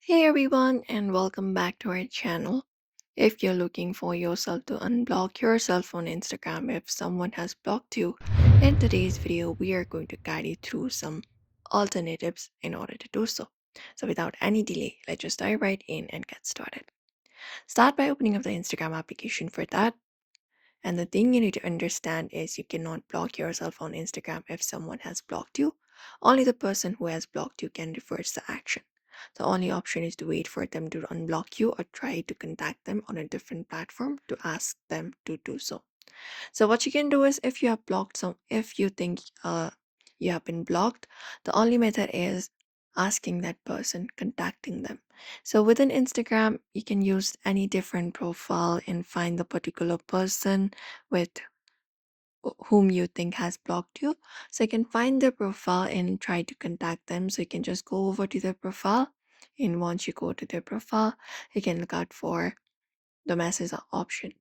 Hey everyone, and welcome back to our channel. If you're looking for yourself to unblock yourself on Instagram if someone has blocked you, in today's video, we are going to guide you through some alternatives in order to do so. So, without any delay, let's just dive right in and get started. Start by opening up the Instagram application for that. And the thing you need to understand is you cannot block yourself on Instagram if someone has blocked you. Only the person who has blocked you can reverse the action. The only option is to wait for them to unblock you or try to contact them on a different platform to ask them to do so. So what you can do is if you think you have been blocked, the only method is asking that person, contacting them. So within Instagram, you can use any different profile and find the particular person with whom you think has blocked you. So you can find their profile and try to contact them. So you can just go over to their profile. And once you go to their profile, you can look out for the message option.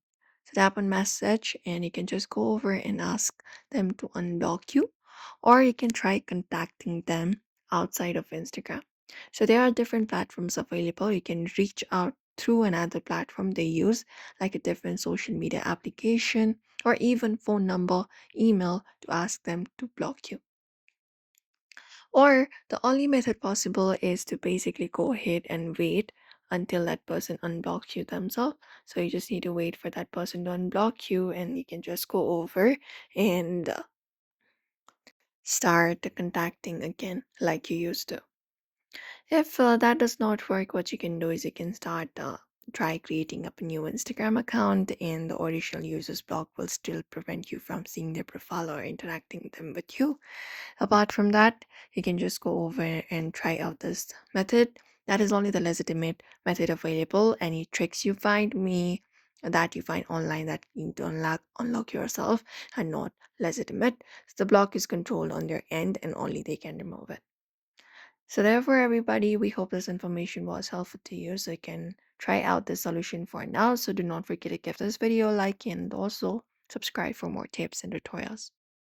So tap on message and you can just go over and ask them to unblock you, or you can try contacting them outside of Instagram. So there are different platforms available. You can reach out through another platform they use, like a different social media application or even phone number, email to ask them to block you. Or the only method possible is to basically go ahead and wait until that person unblocks you themselves. So you just need to wait for that person to unblock you, and you can just go over and start contacting again like you used to. If that does not work, what you can do is you can start try creating up a new Instagram account, and the original users block will still prevent you from seeing their profile or interacting them with you. Apart from that, you can just go over and try out this method. That is only the legitimate method available. Any tricks you find me that you find online that you need to unlock yourself are not legitimate. So the block is controlled on their end and only they can remove it. So therefore, everybody, we hope this information was helpful to you so you can try out this solution for now. So do not forget to give this video a like and also subscribe for more tips and tutorials.